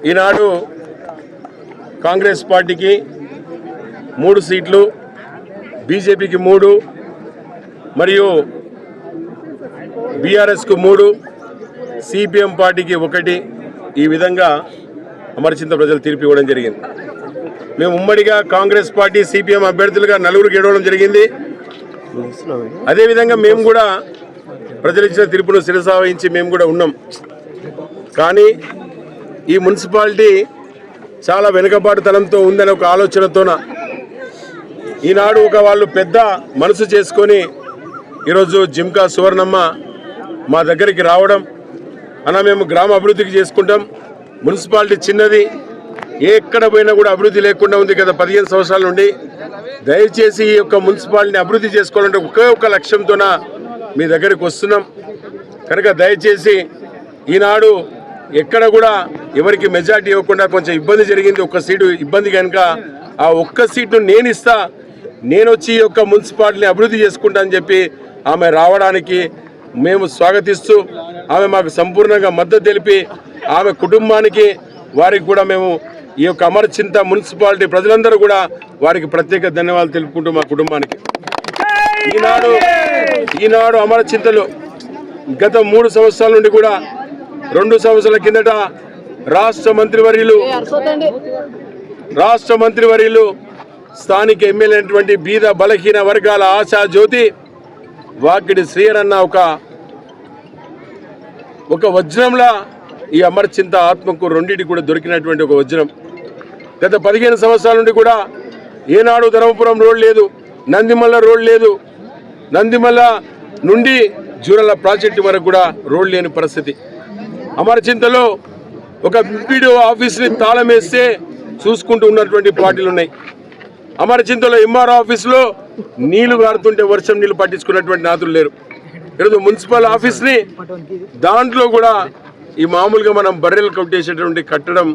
ఈనాడు కాంగ్రెస్ పార్టీకి 3 సీట్లు, బీజేపీకి 3 మరియు బీఆర్ఎస్కు 3, సిపిఎం పార్టీకి 1 ఈ విధంగా అమరచింత ప్రజలు తీర్పు ఇవ్వడం జరిగింది. మేము ఉమ్మడిగా కాంగ్రెస్ పార్టీ సిపిఎం అభ్యర్థులుగా 4 గెలవడం జరిగింది. అదేవిధంగా మేము కూడా ప్రజలు ఇచ్చిన తీర్పును శిరసావహించి మేము కూడా ఉన్నాం. కానీ ఈ మున్సిపాలిటీ చాలా వెనుకబాటుతనంతో ఉందనే ఒక ఆలోచనతోన ఈనాడు వాళ్ళు పెద్ద మనసు చేసుకొని ఈరోజు జిమ్కా సువర్ణమ్మ మా దగ్గరికి రావడం, అన్న మేము గ్రామ అభివృద్ధికి చేసుకుంటాం, మున్సిపాలిటీ చిన్నది, ఎక్కడ పోయినా కూడా అభివృద్ధి లేకుండా ఉంది కదా 15 సంవత్సరాల నుండి, దయచేసి ఈ యొక్క మున్సిపాలిటీని అభివృద్ధి చేసుకోవాలంటే ఒకే లక్ష్యంతోన మీ దగ్గరికి వస్తున్నాం. కనుక దయచేసి ఈనాడు ఎక్కడ కూడా ఎవరికి మెజార్టీ ఇవ్వకుండా కొంచెం ఇబ్బంది జరిగింది, 1 సీటు ఇబ్బంది కనుక ఆ 1 సీటును నేను ఇస్తా, నేను వచ్చి ఈ యొక్క మున్సిపాలిటీని అభివృద్ధి చేసుకుంటా అని చెప్పి ఆమె రావడానికి మేము స్వాగతిస్తూ ఆమె మాకు సంపూర్ణంగా మద్దతు తెలిపి ఆమె కుటుంబానికి వారికి కూడా మేము ఈ యొక్క అమరచింత మున్సిపాలిటీ ప్రజలందరూ కూడా వారికి ప్రత్యేక ధన్యవాదాలు తెలుపుకుంటూ మా కుటుంబానికి ఈనాడు అమరచింతలు గత 3 సంవత్సరాల నుండి కూడా 2 సంవత్సరాల కిందట రాష్ట్ర మంత్రివర్యులు స్థానిక ఎమ్మెల్యే అయినటువంటి బీద బలహీన వర్గాల ఆశా జ్యోతి వాకిడి శ్రీయరన్న ఒక వజ్రంలా ఈ అమరచింత ఆత్మకు రెండింటి కూడా దొరికినటువంటి ఒక వజ్రం. గత 15 సంవత్సరాల నుండి కూడా ఏనాడు ధర్మపురం రోడ్ లేదు, నందిమల్ల రోడ్ లేదు, నందిమల్ల నుండి జూరల ప్రాజెక్టు వరకు కూడా రోడ్ లేని పరిస్థితి. అమరచింతలో ఒక ఎంపీడీఓ ఆఫీస్ని తాళం వేస్తే చూసుకుంటూ ఉన్నటువంటి పార్టీలు ఉన్నాయి. అమరచింతలో ఎంఆర్ఓ ఆఫీసులో నీళ్లు గారుతుంటే వర్షం నీళ్లు పట్టించుకున్నటువంటి నాతులు లేరు. ఈరోజు మున్సిపల్ ఆఫీస్ని దాంట్లో కూడా ఈ మామూలుగా మనం బర్రెలు కట్టేసేటువంటి కట్టడం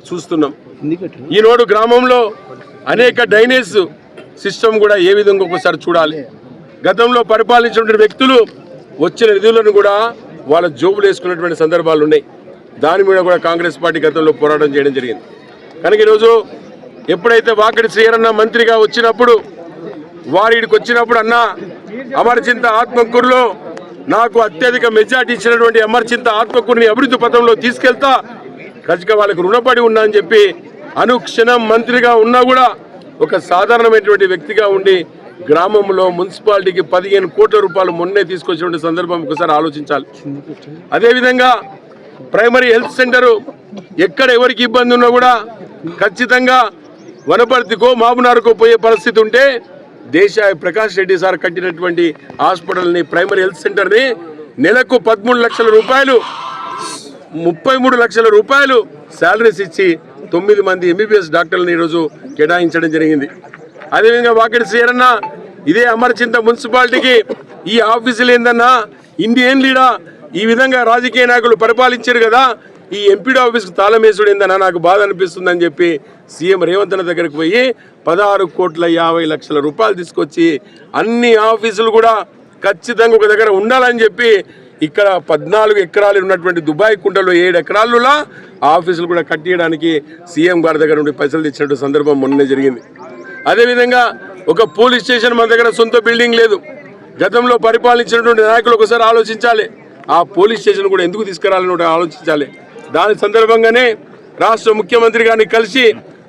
చూస్తున్నాం. ఈనాడు గ్రామంలో అనేక డ్రైనేజ్ సిస్టమ్ కూడా ఏ విధంగా ఒకసారి చూడాలి. గతంలో పరిపాలించినటువంటి వ్యక్తులు వచ్చిన నిధులను కూడా వాళ్ళ జోబులు వేసుకున్నటువంటి సందర్భాలు ఉన్నాయి. దాని మీద కూడా కాంగ్రెస్ పార్టీ గతంలో పోరాటం చేయడం జరిగింది. కనుక ఈరోజు ఎప్పుడైతే వాకిడి శ్రీయరన్న మంత్రిగా వచ్చినప్పుడు వారికి వచ్చినప్పుడు అన్న అమరచింత ఆత్మకూరులో నాకు అత్యధిక మెజార్టీ ఇచ్చినటువంటి అమరచింత ఆత్మకూరుని అభివృద్ధి పథంలో తీసుకెళ్తా, ఖచ్చితంగా వాళ్ళకు రుణపడి ఉన్నా అని చెప్పి అనుక్షణం మంత్రిగా ఉన్నా కూడా ఒక సాధారణమైనటువంటి వ్యక్తిగా ఉండి గ్రామంలో మున్సిపాలిటీకి 15 కోట్ల రూపాయలు మొన్నే తీసుకొచ్చినటువంటి సందర్భం ఒకసారి ఆలోచించాలి. అదేవిధంగా ప్రైమరీ హెల్త్ సెంటరు ఎక్కడ ఎవరికి ఇబ్బంది ఉన్నా కూడా ఖచ్చితంగా వనపర్తికో మామునారుకో పోయే పరిస్థితి ఉంటే దేశాయ్ ప్రకాష్ రెడ్డి సార్ కట్టినటువంటి హాస్పిటల్ని ప్రైమరీ హెల్త్ సెంటర్ని నెలకు 13 లక్షల రూపాయలు 33 లక్షల రూపాయలు శాలరీస్ ఇచ్చి 9 మంది ఎంబీబీఎస్ డాక్టర్లను ఈరోజు కేటాయించడం జరిగింది. అదేవిధంగా వాకిడి శ్రీయరన్న ఇదే అమరచింత మున్సిపాలిటీకి ఈ ఆఫీసులు ఏందన్నా ఇన్ని ఏం లీడా ఈ విధంగా రాజకీయ నాయకులు పరిపాలించారు కదా, ఈ ఎంపీడీ ఆఫీస్కి తాళం వేసుడు ఏందన్నా నాకు బాధ అనిపిస్తుందని చెప్పి సీఎం రేవంత్ రెడ్డి దగ్గరికి పోయి 16,50,00,000 రూపాయలు తీసుకొచ్చి అన్ని ఆఫీసులు కూడా ఖచ్చితంగా ఒక దగ్గర ఉండాలని చెప్పి ఇక్కడ 14 ఎకరాలు ఉన్నటువంటి దుబాయ్ కుంటలో 7 ఎకరాలలో ఆఫీసులు కూడా కట్టియడానికి సీఎం గారి దగ్గర నుండి పైసలు తెచ్చినట్టు సందర్భం మొన్నే జరిగింది. అదేవిధంగా ఒక పోలీస్ స్టేషన్ మన దగ్గర సొంత బిల్డింగ్ లేదు. గతంలో పరిపాలించినటువంటి నాయకులు ఒకసారి ఆలోచించాలి, ఆ పోలీస్ స్టేషన్ కూడా ఎందుకు తీసుకురాలని ఆలోచించాలి. దాని సందర్భంగానే రాష్ట్ర ముఖ్యమంత్రి గారిని కలిసి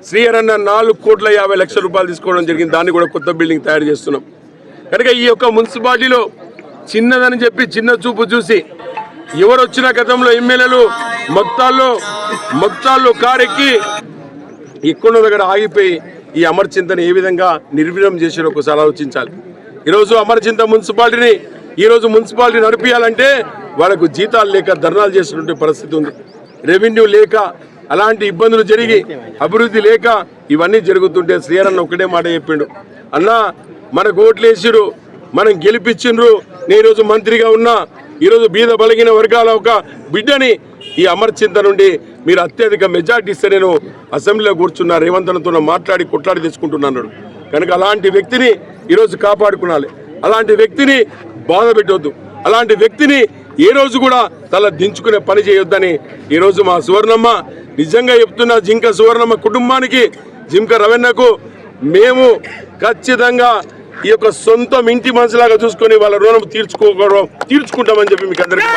శ్రీయరన్న 4,50,00,000 రూపాయలు తీసుకోవడం జరిగింది. దాన్ని కూడా కొత్త బిల్డింగ్ తయారు చేస్తున్నాం. కనుక ఈ యొక్క మున్సిపాలిటీలో చిన్నదని చెప్పి చిన్న చూపు చూసి ఎవరు వచ్చిన గతంలో ఎమ్మెల్యేలు మక్తాల్లో కారెక్కి ఎక్కువ దగ్గర ఆగిపోయి ఈ అమరచింతని ఏ విధంగా నిర్వీర్యం చేసారో ఒకసారి ఆలోచించాలి. ఈరోజు అమరచింత మున్సిపాలిటీని మున్సిపాలిటీ నడిపించాలంటే వాళ్ళకు జీతాలు లేక ధర్నాలు చేసినటువంటి పరిస్థితి ఉంది. రెవెన్యూ లేక అలాంటి ఇబ్బందులు జరిగి అభివృద్ధి లేక ఇవన్నీ జరుగుతుంటే శ్రీయరన్న ఒకటే మాట చెప్పిండు, అన్నా మనకు ఓట్లు వేసిరు, మనం గెలిపించిండ్రు, నేను ఈరోజు మంత్రిగా ఉన్నా, ఈరోజు బీద బలగిన వర్గాల ఒక బిడ్డని ఈ అమరచింత నుండి మీరు అత్యధిక మెజార్టీ ఇస్తే నేను అసెంబ్లీలో కూర్చున్నా రేవంత్ రెడ్డితో మాట్లాడి కొట్లాడి తెచ్చుకుంటున్నాడు. కనుక అలాంటి వ్యక్తిని ఈరోజు కాపాడుకోవాలి, అలాంటి వ్యక్తిని బాధ పెట్టవద్దు, అలాంటి వ్యక్తిని ఏ రోజు కూడా తల దించుకునే పని చేయొద్దని ఈరోజు మా సువర్ణమ్మ నిజంగా చెప్తున్న జింక సువర్ణమ్మ కుటుంబానికి జింక రవణకు మేము ఖచ్చితంగా ఈ యొక్క సొంతం ఇంటి మనిషిలాగా చూసుకొని వాళ్ళ రుణం తీర్చుకుంటామని చెప్పి మీకు అందరికీ